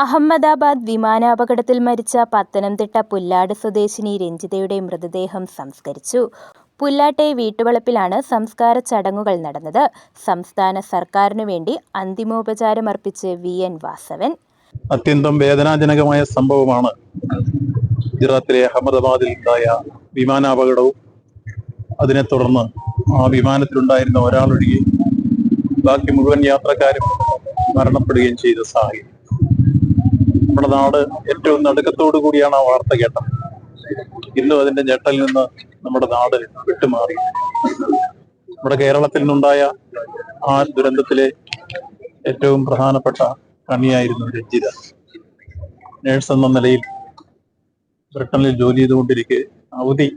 അഹമ്മദാബാദ് വിമാനാപകടത്തിൽ മരിച്ച പത്തനംതിട്ട പുല്ലാട് സ്വദേശിനി രഞ്ജിതയുടെ മൃതദേഹം സംസ്കരിച്ചു. പുല്ലാട്ടെ വീട്ടുവളപ്പിലാണ് സംസ്കാര ചടങ്ങുകൾ നടന്നത്. സംസ്ഥാന സർക്കാരിനു വേണ്ടി അന്തിമോപചാരമർപ്പിച്ച് VN വാസവൻ. അത്യന്തം വേദനാജനകമായ സംഭവമാണ് ഗുജറാത്തിലെ അഹമ്മദാബാദിൽ ഉണ്ടായ വിമാനാപകടവും അതിനെ തുടർന്ന് ആ വിമാനത്തിലുണ്ടായിരുന്ന ഒരാളൊഴികെ ബാക്കി മുഴുവൻ യാത്രക്കാരും മരണപ്പെടുകയും ചെയ്ത സാഹചര്യം. നമ്മുടെ നാട് ഏറ്റവും നടുക്കത്തോടു കൂടിയാണ് ആ വാർത്ത കേട്ടത്. ഇന്നും അതിന്റെ ഞെട്ടലിൽ നിന്ന് നമ്മുടെ നാട് വിട്ടുമാറി. നമ്മുടെ കേരളത്തിൽ നിന്നുണ്ടായ ആ ദുരന്തത്തിലെ ഏറ്റവും പ്രധാനപ്പെട്ട കണിയായിരുന്നു രഞ്ജിത. നേഴ്സ് എന്ന നിലയിൽ ബ്രിട്ടനിൽ ജോലി ചെയ്തുകൊണ്ടിരിക്കെ അവധി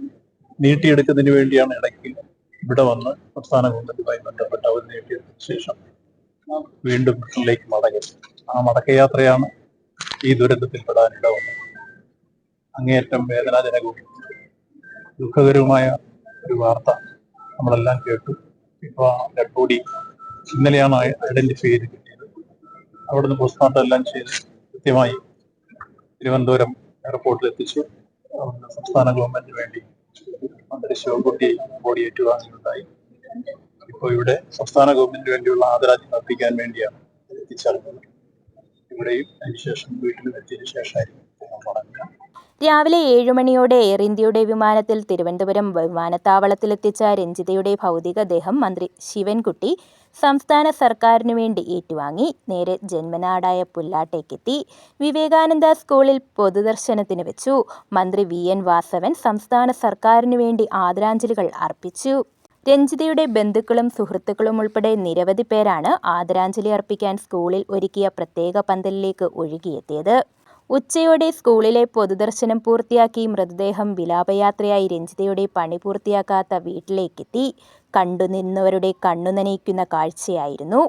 നീട്ടിയെടുക്കുന്നതിന് വേണ്ടിയാണ് ഇടയ്ക്ക് ഇവിടെ വന്ന് സംസ്ഥാന ഗവൺമെന്റുമായി ബന്ധപ്പെട്ട് അവധി നീട്ടിയെടുത്തതിനു ശേഷം വീണ്ടും ബ്രിട്ടനിലേക്ക് മടങ്ങി. ആ മടക്കയാത്രയാണ് ഈ ദുരന്തത്തിൽ പെടാനിട വന്നത്. അങ്ങേയറ്റം വേദനാജനകവും ദുഃഖകരവുമായ ഒരു വാർത്ത നമ്മളെല്ലാം കേട്ടു. ഇപ്പൊ ഡെഡ് ബോഡി ഇന്നലെയാണ് ഐഡന്റിഫൈ ചെയ്ത് കിട്ടിയത്. അവിടുന്ന് പോസ്റ്റ്മോർട്ടം എല്ലാം ചെയ്ത് കൃത്യമായി തിരുവനന്തപുരം എയർപോർട്ടിൽ എത്തിച്ചു. അവിടുന്ന് സംസ്ഥാന ഗവൺമെന്റിന് വേണ്ടി മന്ത്രി ശിവൻകുട്ടി ബോഡി ഏറ്റുവാങ്ങുകയുണ്ടായി. ഇപ്പോൾ ഇവിടെ സംസ്ഥാന ഗവൺമെന്റിന് വേണ്ടിയുള്ള ആദരാഞ്ജലി അർപ്പിക്കാൻ വേണ്ടിയാണ് എത്തിച്ചേർന്നത്. ഇവിടെയും അതിനുശേഷം വീട്ടിലും എത്തിയതിനു ശേഷമായിരിക്കും മടങ്ങുക. രാവിലെ 7 മണിയോടെ എയർ ഇന്ത്യയുടെ വിമാനത്തിൽ തിരുവനന്തപുരം വിമാനത്താവളത്തിലെത്തിച്ച രഞ്ജിതയുടെ ഭൗതികദേഹം മന്ത്രി ശിവൻകുട്ടി സംസ്ഥാന സർക്കാരിനു വേണ്ടി ഏറ്റുവാങ്ങി. നേരെ ജന്മനാടായ പുല്ലാട്ടേക്കെത്തി. വിവേകാനന്ദ സ്കൂളിൽ പൊതുദർശനത്തിന് വെച്ചു. മന്ത്രി VN വാസവൻ സംസ്ഥാന സർക്കാരിനു വേണ്ടി ആദരാഞ്ജലികൾ അർപ്പിച്ചു. രഞ്ജിതയുടെ ബന്ധുക്കളും സുഹൃത്തുക്കളും ഉൾപ്പെടെ നിരവധി പേരാണ് ആദരാഞ്ജലി അർപ്പിക്കാൻ സ്കൂളിൽ ഒരുക്കിയ പ്രത്യേക പന്തലിലേക്ക് ഒഴുകിയെത്തിയത്. ഉച്ചയോടെ സ്കൂളിലെ പൊതുദർശനം പൂർത്തിയാക്കി മൃതദേഹം വിലാപയാത്രയായി രഞ്ജിതയുടെ പണി പൂർത്തിയാക്കാത്ത വീട്ടിലേക്കെത്തി. കണ്ടുനിന്നവരുടെ കണ്ണുനനയിക്കുന്ന കാഴ്ചയായിരുന്നു.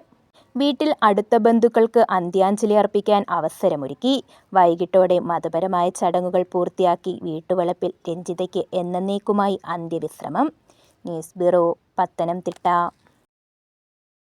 വീട്ടിൽ അടുത്ത ബന്ധുക്കൾക്ക് അന്ത്യാഞ്ജലി അർപ്പിക്കാൻ അവസരമൊരുക്കി. വൈകിട്ടോടെ മതപരമായ ചടങ്ങുകൾ പൂർത്തിയാക്കി വീട്ടുവളപ്പിൽ രഞ്ജിതയ്ക്ക് എന്നേക്കുമായി അന്ത്യവിശ്രമം. News bureau, Pathanamthitta.